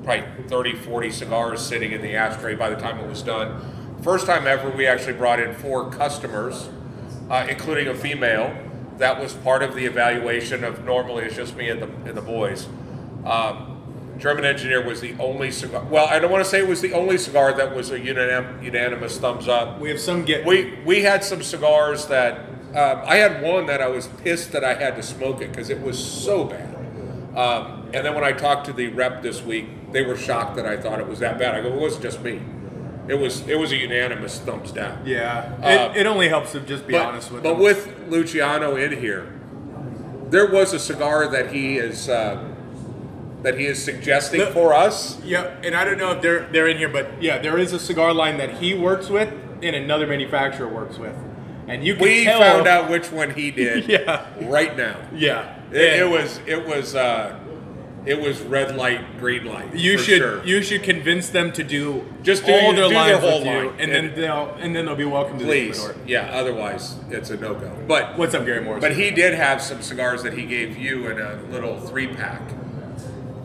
probably 30, 40 cigars sitting in the ashtray by the time it was done. First time ever, we actually brought in 4 customers, including a female. That was part of the evaluation of normally it's just me and the boys. German Engineer was the only cigar. Well, I don't want to say it was the only cigar that was a unanimous thumbs up. We have some We had some cigars that I had one that I was pissed that I had to smoke it because it was so bad. And then when I talked to the rep this week, they were shocked that I thought it was that bad. I go, it wasn't just me. It was a unanimous thumbs down. Yeah, it only helps to just be honest with them. But with Luciano in here, there was a cigar that he is suggesting for us. Yeah, and I don't know if they're in here, but yeah, there is a cigar line that he works with and another manufacturer works with, and you can We tell. found out which one he did. Yeah. Right now. Yeah, It was red light, green light. You for should sure. you should convince them to do Just do all their their lines whole with you, line. and then they'll be welcome to Please, the humidor. yeah. Otherwise, it's a no-go. But What's up, Gary Morris? But he did have some cigars that he gave you in a little 3-pack.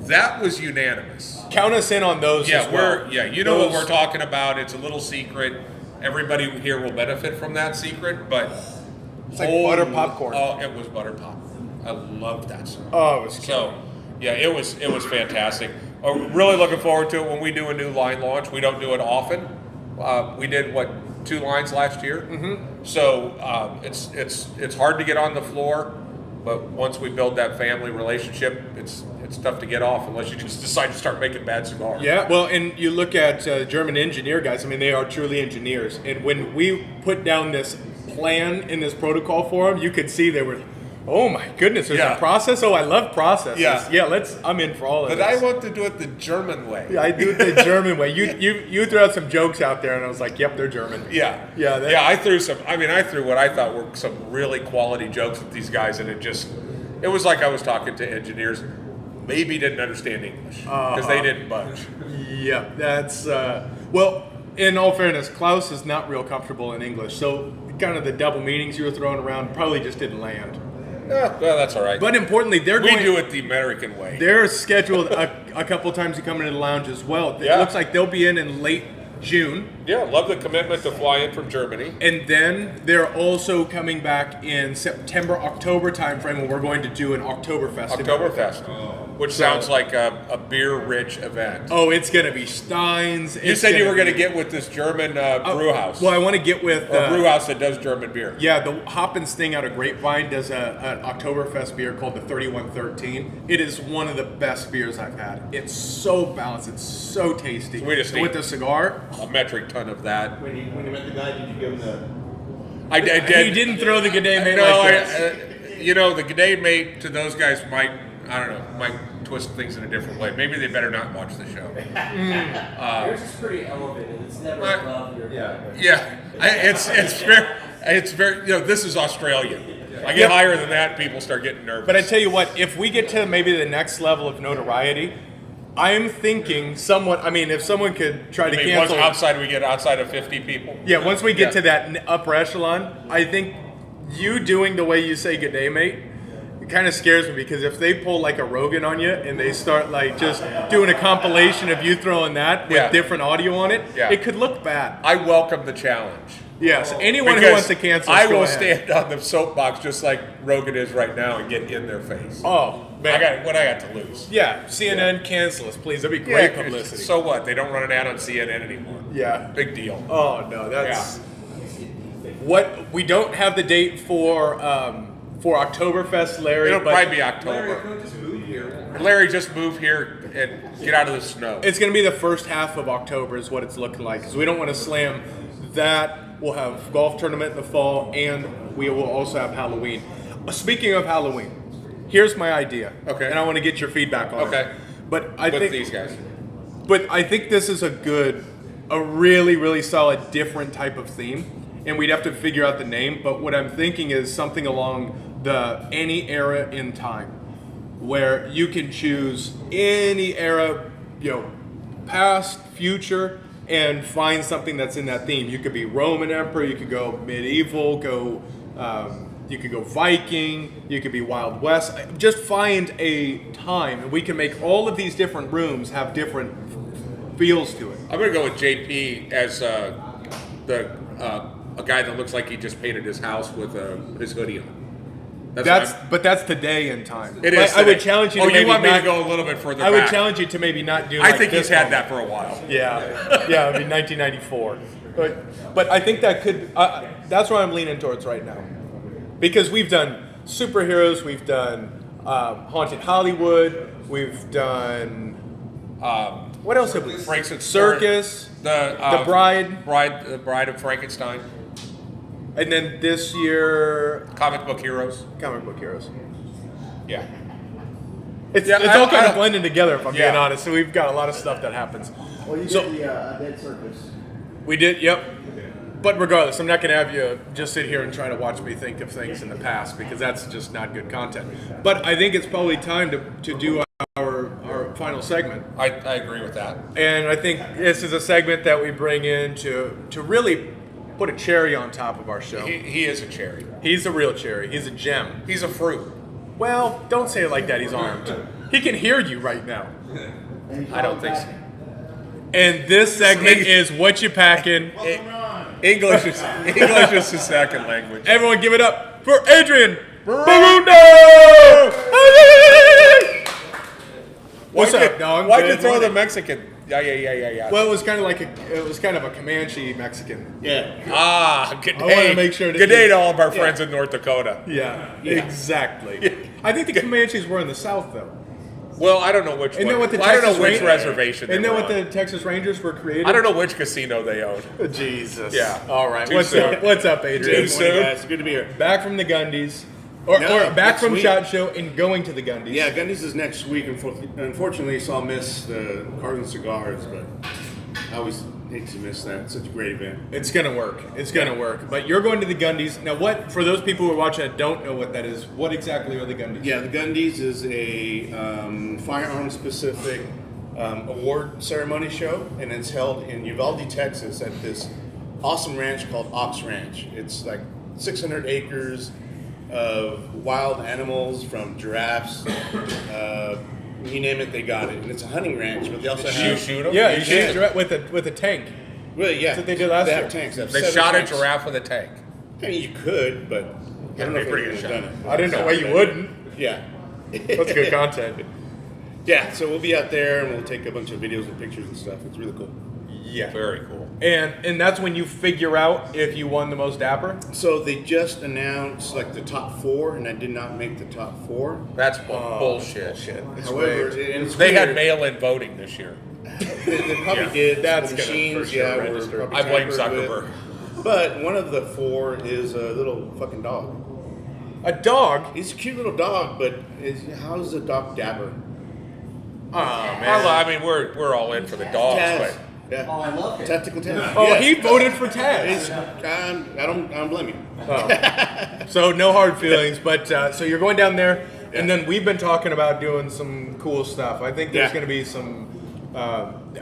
That was unanimous. Count us in on those. Yeah, as well. you know what we're talking about. It's a little secret. Everybody here will benefit from that secret, but It's like butter popcorn. Oh, it was butter pop. I loved that cigar. Oh, it was So, yeah, it was fantastic. I'm really looking forward to it when we do a new line launch. We don't do it often. We did 2 lines last year. Mm-hmm. So it's hard to get on the floor, but once we build that family relationship, it's tough to get off unless you just decide to start making bad cigars. Yeah, well, and you look at German engineer guys. I mean, they are truly engineers. And when we put down this plan in this protocol for them, you could see they were. Oh my goodness, there's a process? Oh, I love processes. Yeah, I'm in for all of But this. I want to do it the German way. Yeah, I do it the German way. You threw out some jokes out there, and I was like, yep, they're German. Yeah. I threw what I thought were some really quality jokes at these guys, and it was like I was talking to engineers, maybe didn't understand English because they didn't budge. Yeah, that's well. In all fairness, Klaus is not real comfortable in English, so kind of the double meanings you were throwing around probably just didn't land. Well, that's all right. But importantly, we do it the American way. They're scheduled a couple times to come into the lounge as well. It looks like they'll be in late June. Yeah, love the commitment to fly in from Germany. And then they're also coming back in September, October timeframe when we're going to do an Oktoberfest. Oktoberfest. Which sounds like a beer-rich event. Oh, it's going to be Stein's. You said you were going to get with this German brew house. Well, I want to get with... a brew house that does German beer. Yeah, the Hop and Sting out of Grapevine does an Oktoberfest beer called the 3113. It is one of the best beers I've had. It's so balanced. It's so tasty. So we just with the cigar... A metric ton of that. When you met the guy, did you give him the... I did. He didn't throw the G'day mate No, like this. the G'day mate to those guys might twist things in a different way. Maybe they better not watch the show. Yours is pretty elevated. It's never above your... Yeah, it's very. This is Australia. I get higher than that, people start getting nervous. But I tell you what, if we get to maybe the next level of notoriety, I'm thinking someone. I mean, if someone could try to cancel. We get outside of 50 people. Yeah, once we get to that upper echelon, I think you doing the way you say "good day, mate," it kind of scares me because if they pull like a Rogan on you and they start like just doing a compilation of you throwing that with different audio on it, it could look bad. I welcome the challenge. Yes, anyone who wants to cancel, I will go ahead. stand on the soapbox just like Rogan is right now and get in their face. Oh, man. What I got to lose. Yeah, CNN cancel us, please. That'd be great publicity. So what? They don't run an ad on CNN anymore. Yeah. Big deal. Oh, no, that's... What we don't have the date for Oktoberfest, Larry. It'll probably be October. Larry, just move here. Larry, just move here and get out of the snow. It's going to be the first half of October is what it's looking like because we don't want to slam that. We'll have golf tournament in the fall, and we will also have Halloween. Speaking of Halloween, here's my idea. Okay. And I want to get your feedback on it. Okay. But I With think these guys. But I think this is a really, really solid, different type of theme. And we'd have to figure out the name. But what I'm thinking is something along the any era in time, where you can choose any era, past, future, and find something that's in that theme. You could be Roman Emperor, you could go medieval, you could go Viking, you could be Wild West. Just find a time, and we can make all of these different rooms have different feels to it. I'm going to go with JP as a guy that looks like he just painted his house with his hoodie on. But that's today in time. It is. I would challenge you. Oh, to maybe you want me not, to go a little bit further I would back. challenge you to maybe not do. I like think this he's had moment. that for a while. Yeah. I mean 1994. But I think that could. That's what I'm leaning towards right now, because we've done superheroes, we've done haunted Hollywood, we've done. What else have we? Circus. The Bride. The Bride of Frankenstein. And then this year, Comic book heroes. Yeah. It's all kind of blending together, if I'm being honest. So we've got a lot of stuff that happens. Well, you did the Dead Circus. We did, yep. But regardless, I'm not going to have you just sit here and try to watch me think of things in the past, because that's just not good content. But I think it's probably time to do our final segment. I agree with that. And I think this is a segment that we bring in to really put a cherry on top of our show. He is a cherry. He's a real cherry. He's a gem. He's a fruit. Well, don't say it like that. He's armed. He can hear you right now. I don't think so. And this segment is What You Packin'. English is the second language. Everyone give it up for Adrian Barundo! What's up, dog? Why'd you throw the Mexican? Yeah. Well, it was kind of a Comanche Mexican. Yeah. Good day. I wanted to make sure that Good day to all of our friends in North Dakota. Yeah. Exactly. I think the Comanches were in the South, though. Well, I don't know which one. I don't know which reservation they Isn't that were what on. the Texas Rangers were created? I don't know which casino they own. Jesus. Yeah. All right. Too What's soon. up? What's up, Adrian? Too soon. Guys, good to be here. Back from the Gundies. Or back next from week. SHOT Show and going to the Gundies. Yeah, Gundy's is next week. Unfortunately, so I'll miss the Cars and Cigars, but I always hate to miss that. It's such a great event. It's gonna work. But you're going to the Gundies. Now, what, for those people who are watching that don't know what that is, what exactly are the Gundies? Yeah, the Gundy's is a firearms specific award ceremony show, and it's held in Uvalde, Texas, at this awesome ranch called Ox Ranch. It's like 600 acres of wild animals, from giraffes, you name it, they got it. And it's a hunting ranch, but they also have... You shoot them? Yeah, You you shoot shoot with a tank. Really, yeah. That's what they did last They year. have tanks. They shot a giraffe with a tank. I mean, you could, but I don't know if pretty anyone good has done it. I didn't know why you wouldn't. Yeah. That's good content. Yeah, so we'll be out there and we'll take a bunch of videos and pictures and stuff. It's really cool. Yeah. Very cool. And that's when you figure out if you won the most dapper? So they just announced like the top 4, and I did not make the top 4. That's bullshit. It's However, rigged. and it's They had weird. mail-in voting this year. They probably did. That's The gonna machines, for sure yeah, were register. probably I blame tampered with. Zuckerberg. But one of the 4 is a little fucking dog. A dog? He's a cute little dog, but how's a dog dapper? Oh, man. Well, I mean, we're all in for the dogs, Taz. but Yeah. Oh, I love it. Tactical Taz. Oh, Yeah. he voted for Taz. It's, I don't blame you. Oh. So no hard feelings, but so you're going down there, and then we've been talking about doing some cool stuff. I think there's Yeah. going to be some,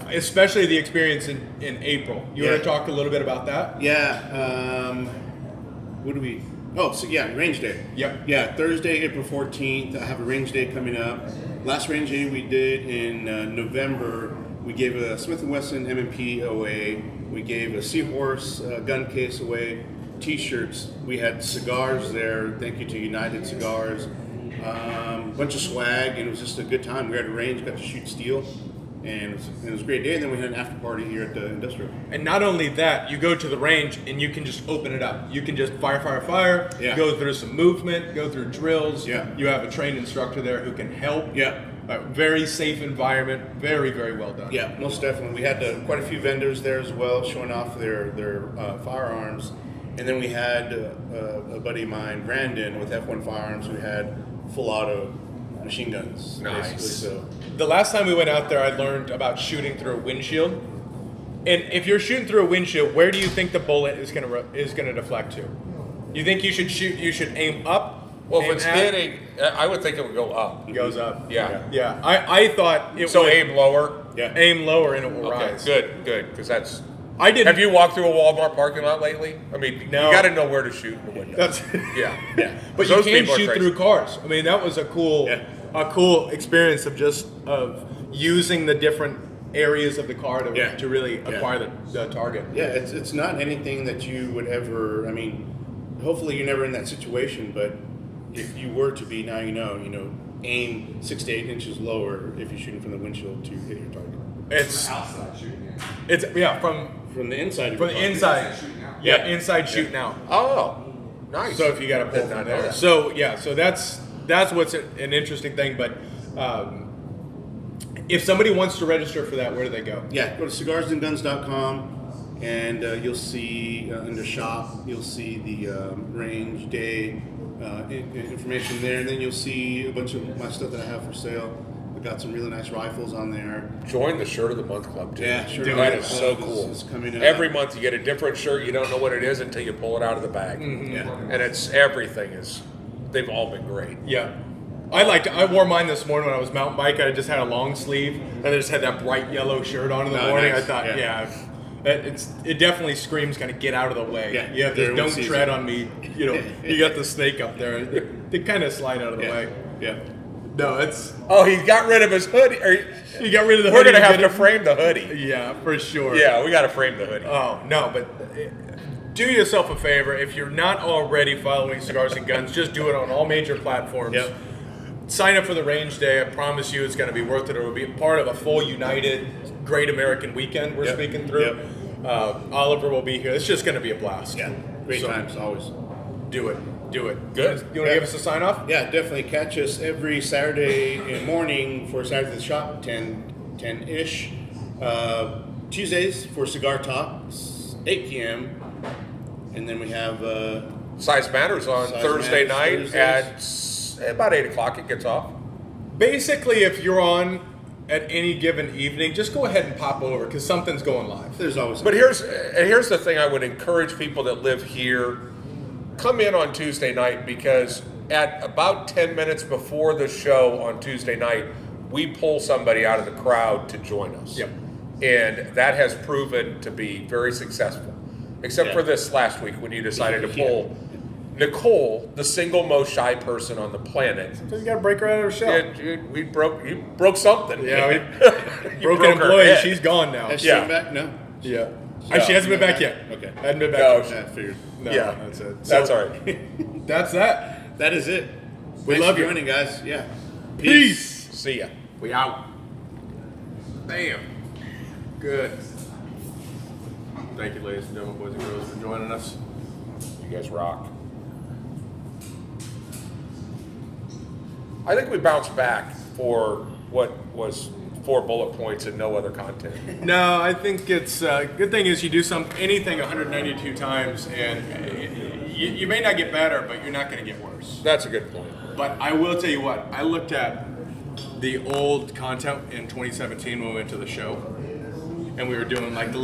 especially the experience in April. You want to talk a little bit about that? Yeah. What do we? Oh, so yeah, range day. Yep. Yeah, Thursday, April 14th. I have a range day coming up. Last range day we did in November. We gave a Smith & Wesson M&P away. We gave a Seahorse gun case away. T-shirts. We had cigars there. Thank you to United Cigars. Bunch of swag, and it was just a good time. We were at a range, got to shoot steel, and it was a great day. And then we had an after party here at the Industrial. And not only that, you go to the range and you can just open it up. You can just fire, Yeah. go through some movement, go through drills. Yeah. You have a trained instructor there who can help. Yeah. A very safe environment. Very, very well done. Yeah, most definitely. We had quite a few vendors there as well, showing off their firearms. And then we had a buddy of mine, Brandon, with F1 Firearms, who had full auto machine guns. Nice. Basically. So The last time we went out there, I learned about shooting through a windshield. And if you're shooting through a windshield, where do you think the bullet is gonna deflect to? You think you should shoot? You should aim up. well, if aim it's at? hitting, I would think it would go up. It goes up. Yeah. Yeah. I thought it So would aim lower. yeah, aim lower and it will Okay, rise. good, because that's. I didn't. Have you walked through a Walmart parking lot lately? I mean, No. you got to know where to shoot in the window. That's Yeah. yeah. But you Those can people are shoot crazy. through cars. I mean, that was a cool experience of using the different areas of the car to really acquire the target. Yeah, it's not anything that you would ever. I mean, hopefully you're never in that situation. But if you were to be, now you know, aim 6 to 8 inches lower if you're shooting from the windshield to hit your target. It's Outside shooting it. it's From the inside. Of from your the target. inside. Shooting out. Yeah, inside shooting out. Oh, nice. So if you got to pull Did from not know there. that. So yeah, so that's what's an interesting thing. But if somebody wants to register for that, where do they go? Yeah, go to cigars&guns.com and you'll see under shop, you'll see the range day information there, and then you'll see a bunch of my stuff that I have for sale. I've got some really nice rifles on there. Join the Shirt of the Month Club, too. Yeah, Shirt Dude, of the that Month is so Club cool. is coming up. Every month you get a different shirt. You don't know what it is until you pull it out of the bag. Yeah. And it's everything is. They've all been great. Yeah. I wore mine this morning when I was mountain biking. I just had a long sleeve and I just had that bright yellow shirt on in the Oh, morning. nice. I thought, Yeah. it definitely screams kind of get out of the way. Yeah. You have this, Everyone don't sees tread it. on me. You know, you got the snake up there. They kind of slide out of the Yeah. way. Yeah. No, it's Oh, he got rid of his hoodie. you got rid of the We're hoodie. going to have get to it- frame the hoodie. Yeah, for sure. Yeah, we got to frame the hoodie. Oh no, but do yourself a favor. If you're not already following Cigars and Guns, just do it on all major platforms. Yep. Sign up for the range day. I promise you, it's going to be worth it. It will be part of a full United Great American Weekend we're Yep. speaking through. Yep. Oliver will be here. It's just going to be a blast. Yeah. Great So, times, always. Do it. Good. You want to give us a sign off? Yeah, definitely catch us every Saturday morning for Saturday at the Shop, 10-ish. Tuesdays for Cigar Talks, 8 p.m. And then we have Size Matters on Size Thursday Matters night Thursdays. at about 8 o'clock. It gets off. Basically, if you're on at any given evening, just go ahead and pop over because something's going live. there's always. But here's the thing I would encourage people that live here, come in on Tuesday night because at about 10 minutes before the show on Tuesday night, we pull somebody out of the crowd to join us. Yep. And that has proven to be very successful. Except Yeah. for this last week when you decided to pull Nicole, the single most shy person on the planet. So you got to break her out of her shell. You broke something. Yeah, You broken broke her employee. head. She's gone now. Has she Yeah. been back? No. Yeah. No. She hasn't been back yet. Okay. Hadn't been back No, yet. I figured. No, Yeah. that's it. That's So, all right. That's that. That is it. We Thanks love for you. joining, guys. Yeah. Peace. See ya. We out. Bam. Good. Thank you, ladies and gentlemen, boys and girls, for joining us. You guys rock. I think we bounced back for what was 4 bullet points and no other content. No, I think it's good thing is you do anything 192 times, and you may not get better, but you're not going to get worse. That's a good point. But I will tell you what, I looked at the old content in 2017 when we went to the show, and we were doing like the